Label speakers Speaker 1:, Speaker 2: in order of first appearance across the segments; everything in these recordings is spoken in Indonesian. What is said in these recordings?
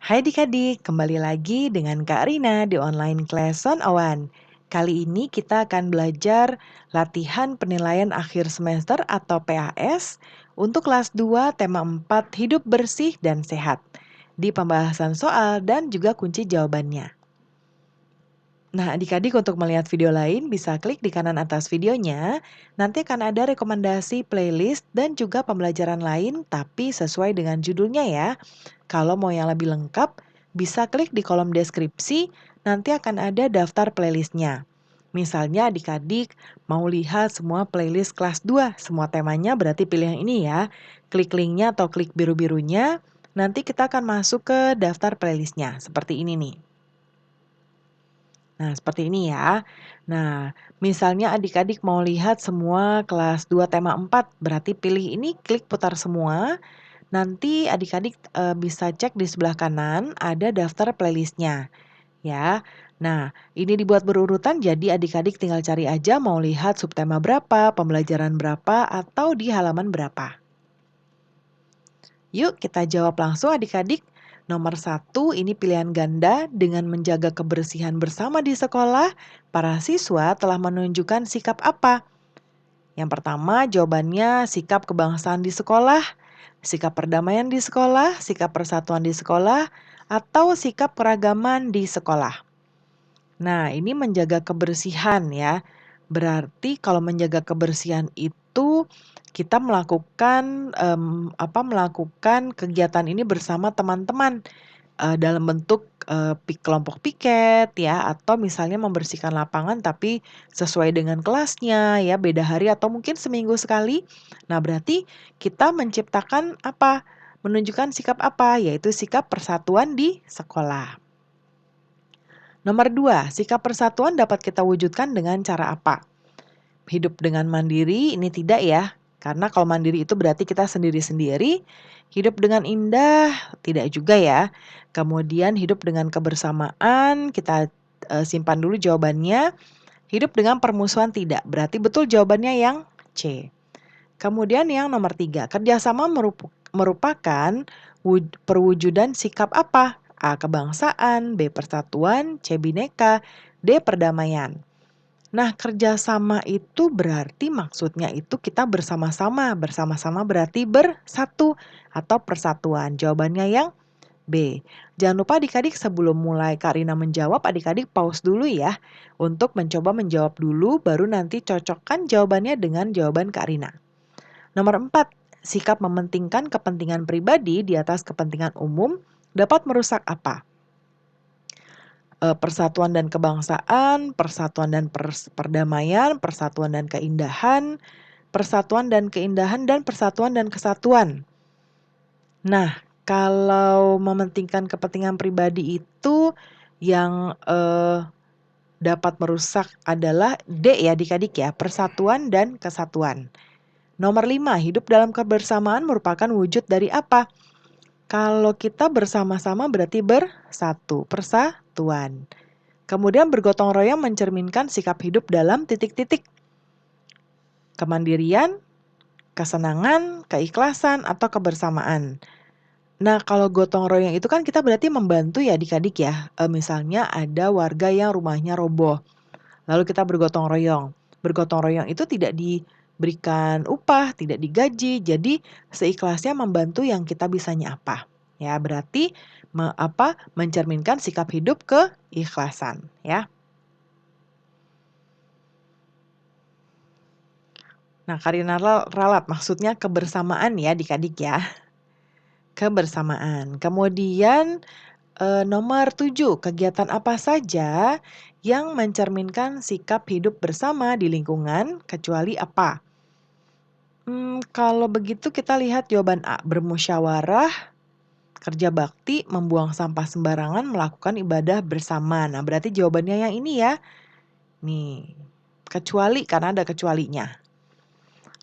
Speaker 1: Hai adik-adik, kembali lagi dengan Kak Rina di online class Son Awan. Kali ini kita akan belajar latihan penilaian akhir semester atau PAS untuk kelas 2 tema 4 hidup bersih dan sehat di pembahasan soal dan juga kunci jawabannya. Nah, adik-adik untuk melihat video lain bisa klik di kanan atas videonya. Nanti akan ada rekomendasi playlist dan juga pembelajaran lain tapi sesuai dengan judulnya ya. Kalau mau yang lebih lengkap, bisa klik di kolom deskripsi, nanti akan ada daftar playlistnya. Misalnya adik-adik mau lihat semua playlist kelas 2, semua temanya berarti pilih yang ini ya. Klik linknya atau klik biru-birunya, nanti kita akan masuk ke daftar playlistnya, seperti ini nih. Nah, seperti ini ya. Nah, misalnya adik-adik mau lihat semua kelas 2 tema 4, berarti pilih ini, klik putar semua. Nanti adik-adik bisa cek di sebelah kanan ada daftar playlistnya ya. Nah, ini dibuat berurutan jadi adik-adik tinggal cari aja mau lihat subtema berapa, pembelajaran berapa, atau di halaman berapa. Yuk kita jawab langsung adik-adik. Nomor 1 ini pilihan ganda dengan menjaga kebersihan bersama di sekolah. Para siswa telah menunjukkan sikap apa? Yang pertama jawabannya sikap kebangsaan di sekolah, sikap perdamaian di sekolah, sikap persatuan di sekolah, atau sikap keragaman di sekolah. Nah, ini menjaga kebersihan ya. Berarti kalau menjaga kebersihan itu kita melakukan kegiatan ini bersama teman-teman, dalam bentuk, kelompok piket ya, atau misalnya membersihkan lapangan tapi sesuai dengan kelasnya ya, beda hari atau mungkin seminggu sekali. Nah, berarti kita menciptakan apa? Menunjukkan sikap apa? Yaitu sikap persatuan di sekolah. Nomor 2, sikap persatuan dapat kita wujudkan dengan cara apa? Hidup dengan mandiri ini tidak ya, karena kalau mandiri itu berarti kita sendiri-sendiri. Hidup dengan indah tidak juga ya. Kemudian hidup dengan kebersamaan, kita simpan dulu jawabannya. Hidup dengan permusuhan tidak, berarti betul jawabannya yang C. Kemudian yang nomor 3, kerjasama merupakan perwujudan sikap apa? A. Kebangsaan, B. Persatuan, C. Bhineka, D. Perdamaian. Nah, kerjasama itu berarti maksudnya itu kita bersama-sama. Bersama-sama berarti bersatu atau persatuan. Jawabannya yang B. Jangan lupa adik-adik sebelum mulai Kak Rina menjawab, adik-adik pause dulu ya. Untuk mencoba menjawab dulu, baru nanti cocokkan jawabannya dengan jawaban Kak Rina. Nomor 4, sikap mementingkan kepentingan pribadi di atas kepentingan umum dapat merusak apa? Persatuan dan kebangsaan, persatuan dan perdamaian, persatuan dan keindahan, persatuan dan keindahan, dan persatuan dan kesatuan. Nah, kalau mementingkan kepentingan pribadi itu yang dapat merusak adalah D ya adik-adik ya, persatuan dan kesatuan. Nomor 5, hidup dalam kebersamaan merupakan wujud dari apa? Kalau kita bersama-sama berarti bersatu, persatuan. Kemudian bergotong royong mencerminkan sikap hidup dalam titik-titik. Kemandirian, kesenangan, keikhlasan, atau kebersamaan. Nah, kalau gotong royong itu kan kita berarti membantu ya adik-adik ya. Misalnya ada warga yang rumahnya roboh. Lalu kita bergotong royong. Bergotong royong itu tidak diberikan upah, tidak digaji. Jadi seikhlasnya membantu yang kita bisanya apa. Ya, berarti mencerminkan sikap hidup keikhlasan ya. Nah, Karina ralat maksudnya kebersamaan ya adik-adik ya. Kebersamaan. Kemudian nomor 7, kegiatan apa saja yang mencerminkan sikap hidup bersama di lingkungan kecuali apa? Kalau begitu kita lihat jawaban A, bermusyawarah, kerja bakti, membuang sampah sembarangan, melakukan ibadah bersama. Nah, berarti jawabannya yang ini ya. Nih, kecuali karena ada kecualinya.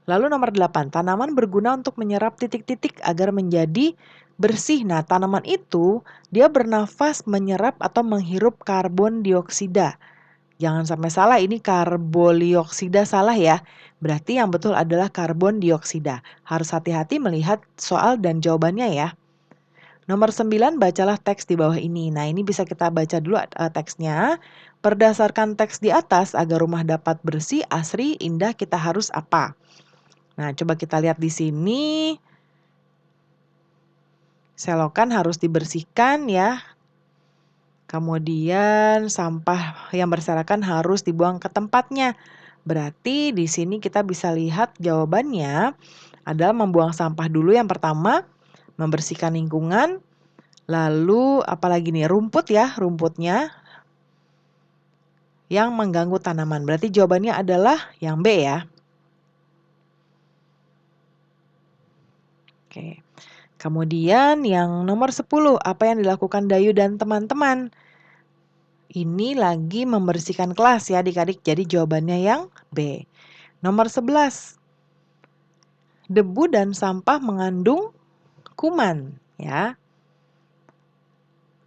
Speaker 1: Lalu nomor 8, tanaman berguna untuk menyerap titik-titik agar menjadi bersih. Nah, tanaman itu dia bernafas menyerap atau menghirup karbon dioksida. Jangan sampai salah, ini karbodioksida salah ya. Berarti yang betul adalah karbon dioksida. Harus hati-hati melihat soal dan jawabannya ya. Nomor 9, bacalah teks di bawah ini. Nah, ini bisa kita baca dulu teksnya. Berdasarkan teks di atas, agar rumah dapat bersih, asri, indah, kita harus apa? Nah, coba kita lihat di sini. Selokan harus dibersihkan ya. Kemudian sampah yang berserakan harus dibuang ke tempatnya. Berarti di sini kita bisa lihat jawabannya adalah membuang sampah dulu yang pertama, membersihkan lingkungan, lalu apalagi nih rumput ya, rumputnya yang mengganggu tanaman. Berarti jawabannya adalah yang B ya. Oke. Kemudian yang nomor 10, apa yang dilakukan Dayu dan teman-teman? Ini lagi membersihkan kelas ya adik-adik, jadi jawabannya yang B. Nomor 11, debu dan sampah mengandung kuman ya.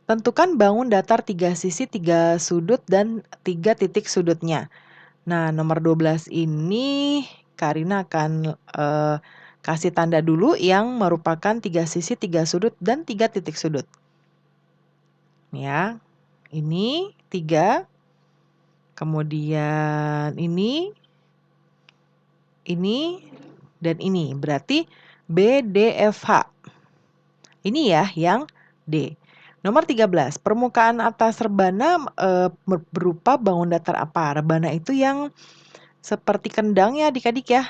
Speaker 1: Tentukan bangun datar 3 sisi, 3 sudut, dan 3 titik sudutnya. Nah, nomor 12 ini Karina akan kasih tanda dulu yang merupakan 3 sisi, 3 sudut, dan 3 titik sudut. Ya, ini 3, kemudian ini, dan ini. Berarti B, D, F, H. Ini ya yang D. Nomor 13, permukaan atas rebana berupa bangun datar apa? Rebana itu yang seperti kendang ya adik-adik ya.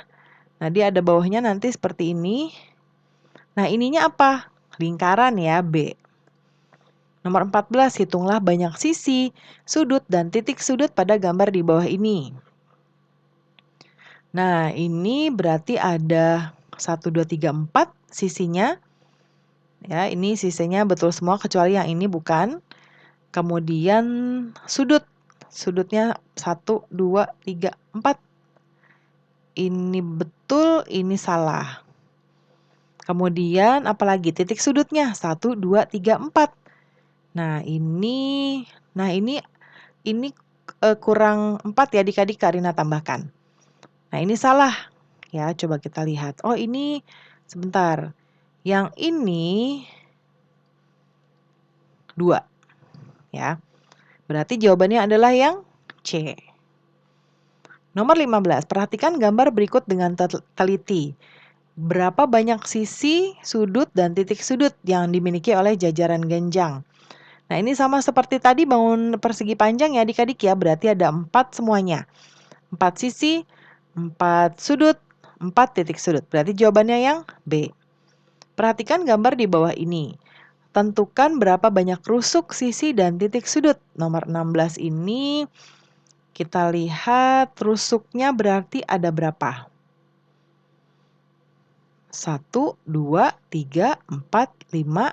Speaker 1: Nah, dia ada bawahnya nanti seperti ini. Nah, ininya apa? Lingkaran ya, B. Nomor 14, hitunglah banyak sisi, sudut, dan titik sudut pada gambar di bawah ini. Nah, ini berarti ada 1, 2, 3, 4 sisinya. Ya, ini sisinya betul semua kecuali yang ini bukan. Kemudian sudut. Sudutnya 1, 2, 3, 4. Ini betul, ini salah. Kemudian apalagi titik sudutnya 1, 2, 3, 4. Nah, ini kurang 4 ya adik-adik, Karina tambahkan. Nah, ini salah. Ya, coba kita lihat. Oh, ini sebentar. Yang ini 2 ya. Berarti jawabannya adalah yang C. Nomor 15, perhatikan gambar berikut dengan teliti. Berapa banyak sisi, sudut, dan titik sudut yang dimiliki oleh jajaran genjang? Nah, ini sama seperti tadi bangun persegi panjang ya adik-adik ya, berarti ada 4 semuanya. 4 sisi, 4 sudut, 4 titik sudut. Berarti jawabannya yang B. Perhatikan gambar di bawah ini. Tentukan berapa banyak rusuk, sisi, dan titik sudut. Nomor 16 ini kita lihat rusuknya berarti ada berapa? 1, 2, 3, 4, 5.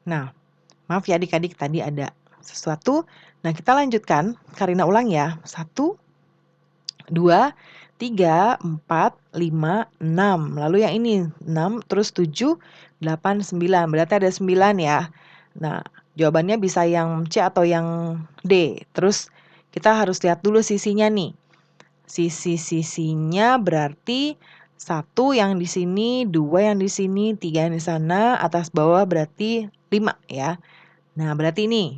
Speaker 1: Nah, maaf ya adik-adik tadi ada sesuatu. Nah, kita lanjutkan. Karina ulang ya. 1, 2, 3, 4, 5, 6. Lalu yang ini 6, terus 7, 8, 9. Berarti ada 9 ya. Nah, jawabannya bisa yang C atau yang D. Terus kita harus lihat dulu sisinya nih. Sisi-sisinya berarti 1 yang di sini, 2 yang di sini, 3 yang di sana, atas bawah berarti 5 ya. Nah, berarti ini.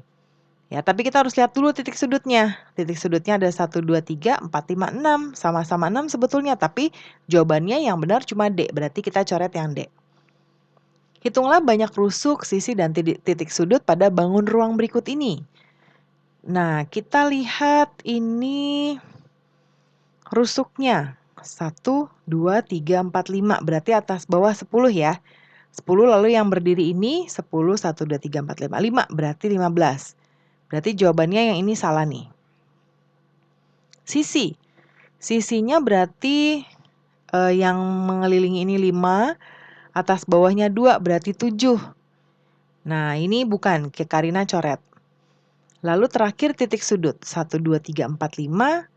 Speaker 1: Ya, tapi kita harus lihat dulu titik sudutnya. Titik sudutnya ada 1, 2, 3, 4, 5, 6. Sama-sama 6 sebetulnya, tapi jawabannya yang benar cuma D. Berarti kita coret yang D. Hitunglah banyak rusuk, sisi, dan titik sudut pada bangun ruang berikut ini. Nah, kita lihat ini rusuknya. 1, 2, 3, 4, 5. Berarti atas bawah 10 ya. 10 lalu yang berdiri ini 10, 1, 2, 3, 4, 5. 5 berarti 15. Berarti jawabannya yang ini salah nih. Sisi. Sisinya berarti yang mengelilingi ini 5, atas bawahnya 2 berarti 7. Nah, ini bukan, Karina coret. Lalu terakhir titik sudut. 1, 2, 3, 4, 5,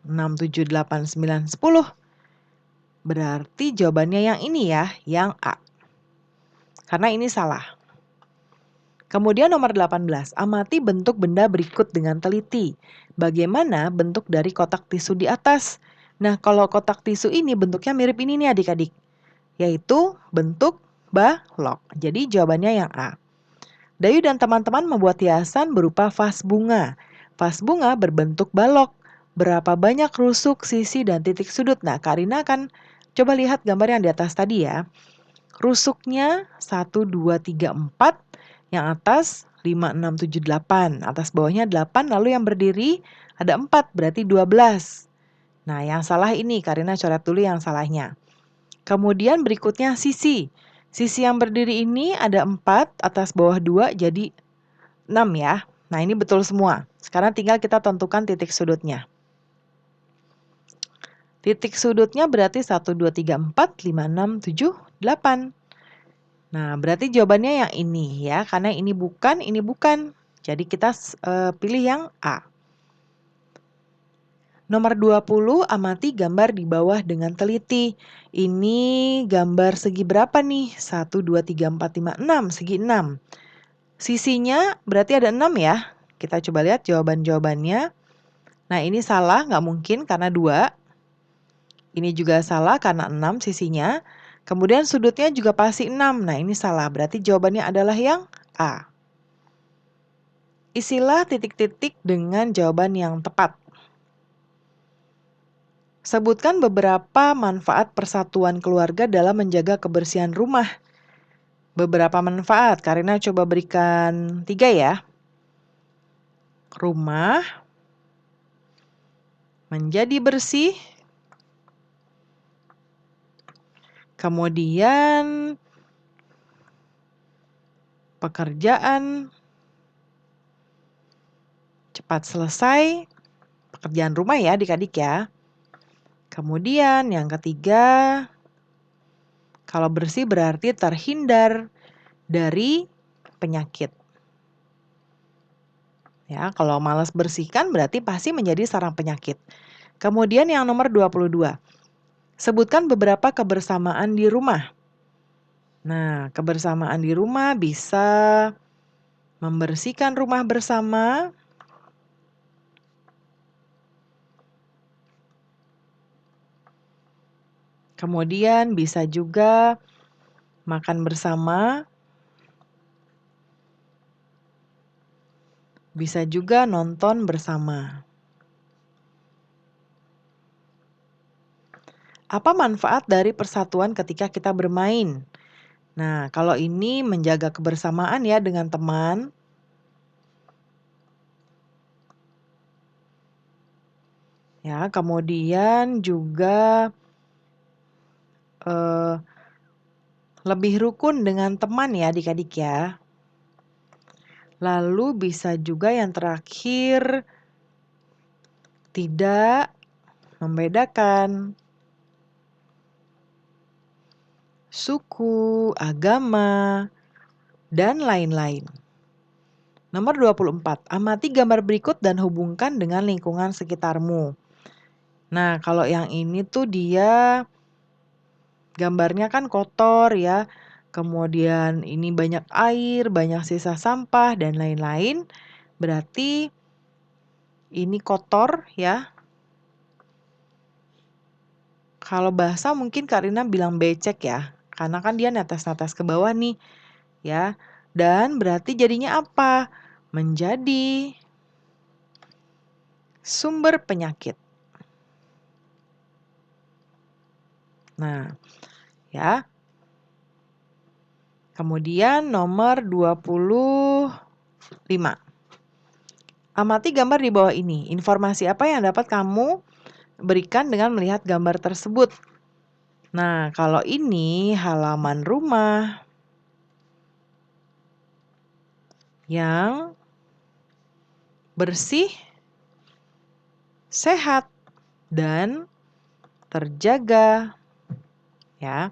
Speaker 1: 6, 7, 8, 9, 10. Berarti jawabannya yang ini ya, yang A. karena ini salah. Kemudian nomor 18, amati bentuk benda berikut dengan teliti. Bagaimana bentuk dari kotak tisu di atas? Nah, kalau kotak tisu ini bentuknya mirip ini nih adik-adik, yaitu bentuk balok. Jadi jawabannya yang A. Dayu dan teman-teman membuat hiasan berupa vas bunga. Vas bunga berbentuk balok. Berapa banyak rusuk, sisi, dan titik sudut? Nah, Karina akan coba lihat gambar yang di atas tadi ya. Rusuknya 1, 2, 3, 4. Yang atas 5, 6, 7, 8. Atas bawahnya 8, lalu yang berdiri ada 4, berarti 12. Nah, yang salah ini, Karina coret dulu yang salahnya. Kemudian berikutnya sisi. Sisi yang berdiri ini ada 4, atas bawah 2 jadi 6 ya. Nah, ini betul semua. Sekarang tinggal kita tentukan titik sudutnya. Titik sudutnya berarti 1, 2, 3, 4, 5, 6, 7, 8. Nah, berarti jawabannya yang ini ya. Karena ini bukan, ini bukan. Jadi kita pilih yang A. Nomor 20, amati gambar di bawah dengan teliti. Ini gambar segi berapa nih? 1, 2, 3, 4, 5, 6. Segi 6. Sisinya berarti ada 6 ya. Kita coba lihat jawaban-jawabannya. Nah, ini salah, nggak mungkin karena 2. Ini juga salah karena 6 sisinya. Kemudian sudutnya juga pasti 6. Nah, ini salah. Berarti jawabannya adalah yang A. Isilah titik-titik dengan jawaban yang tepat. Sebutkan beberapa manfaat persatuan keluarga dalam menjaga kebersihan rumah. Beberapa manfaat, Karina coba berikan 3 ya. Rumah menjadi bersih. Kemudian pekerjaan cepat selesai. Pekerjaan rumah ya adik-adik ya. Kemudian yang ketiga, kalau bersih berarti terhindar dari penyakit. Ya, kalau malas bersihkan berarti pasti menjadi sarang penyakit. Kemudian yang nomor 22. Sebutkan beberapa kebersamaan di rumah. Nah, kebersamaan di rumah bisa membersihkan rumah bersama. Kemudian bisa juga makan bersama. Bisa juga nonton bersama. Apa manfaat dari persatuan ketika kita bermain? Nah, kalau ini menjaga kebersamaan ya dengan teman. Ya, kemudian juga eh, lebih rukun dengan teman ya adik-adik ya. Lalu bisa juga yang terakhir tidak membedakan suku, agama, dan lain-lain. Nomor 24, amati gambar berikut dan hubungkan dengan lingkungan sekitarmu. Nah, kalau yang ini tuh dia gambarnya kan kotor ya. Kemudian ini banyak air, banyak sisa sampah, dan lain-lain. Berarti ini kotor ya. Kalau basah mungkin Karina bilang becek ya. Karena kan dia netes-netes ke bawah nih. Ya. Dan berarti jadinya apa? Menjadi sumber penyakit. Nah, ya. Kemudian nomor 25. Amati gambar di bawah ini. Informasi apa yang dapat kamu berikan dengan melihat gambar tersebut? Nah, kalau ini halaman rumah yang bersih, sehat, dan terjaga. Ya.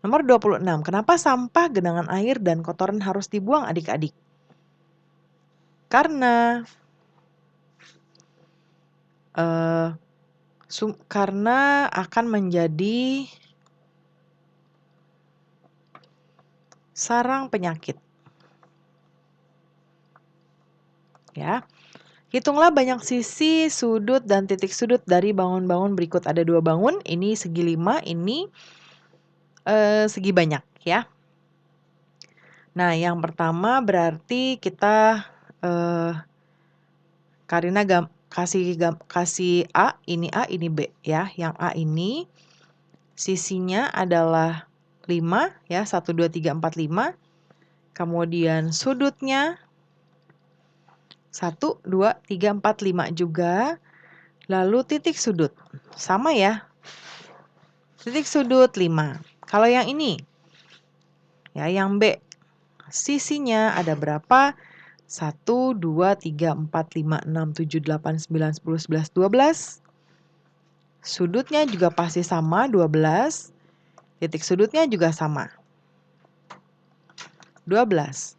Speaker 1: Nomor 26. Kenapa sampah, genangan air, dan kotoran harus dibuang adik-adik? Karena karena akan menjadi sarang penyakit. Ya. Hitunglah banyak sisi, sudut, dan titik sudut dari bangun-bangun berikut. Ada 2 bangun, ini segi 5, ini segi banyak ya. Nah, yang pertama berarti kita Karina kasih A, ini B ya. Yang A ini sisinya adalah 5 ya, 1, 2, 3, 4, 5. Kemudian sudutnya 1, 2, 3, 4, 5 juga. Lalu titik sudut, sama ya. Titik sudut 5. Kalau yang ini, ya yang B, sisinya ada berapa? 1, 2, 3, 4, 5, 6, 7, 8, 9, 10, 11, 12. Sudutnya juga pasti sama, 12. Titik sudutnya juga sama, 12.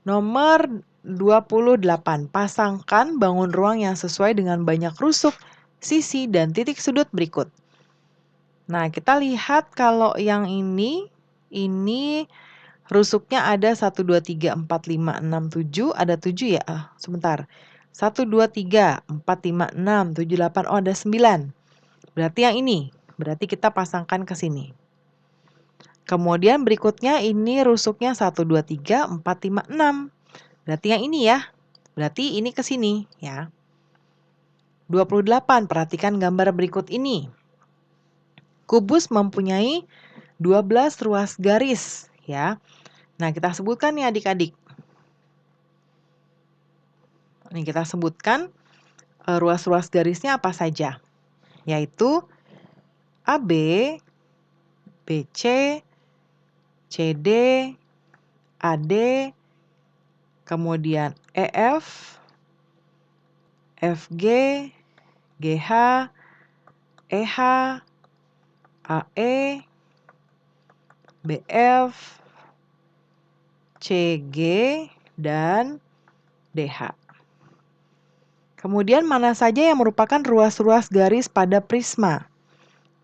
Speaker 1: Nomor 28. Pasangkan bangun ruang yang sesuai dengan banyak rusuk, sisi, dan titik sudut berikut. Nah, kita lihat kalau yang ini rusuknya ada 1, 2, 3, 4, 5, 6, 7. Ada 7 ya? Sebentar. 1, 2, 3, 4, 5, 6, 7, 8. Oh, ada 9. Berarti yang ini. Berarti kita pasangkan ke sini. Kemudian berikutnya ini rusuknya 1, 2, 3, 4, 5, 6. Berarti yang ini ya. Berarti ini ke sini ya. 28. Perhatikan gambar berikut ini. Kubus mempunyai 12 ruas garis ya. Nah, kita sebutkan nih adik-adik. Nih kita sebutkan ruas-ruas garisnya apa saja. Yaitu AB, BC, CD, AD, kemudian EF, FG, GH, EH, AE, BF, CG, dan DH. Kemudian mana saja yang merupakan ruas-ruas garis pada prisma?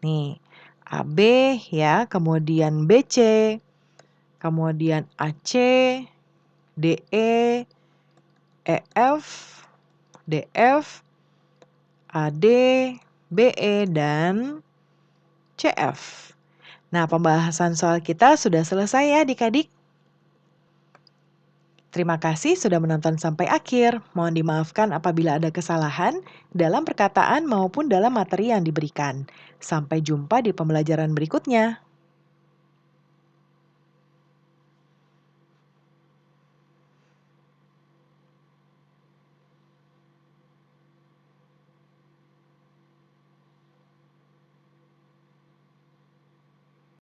Speaker 1: Nih, AB ya, kemudian BC, kemudian AC, DE, EF, DF, AD, BE, dan CF. Nah, pembahasan soal kita sudah selesai ya adik-adik. Terima kasih sudah menonton sampai akhir. Mohon dimaafkan apabila ada kesalahan dalam perkataan maupun dalam materi yang diberikan. Sampai jumpa di pembelajaran berikutnya.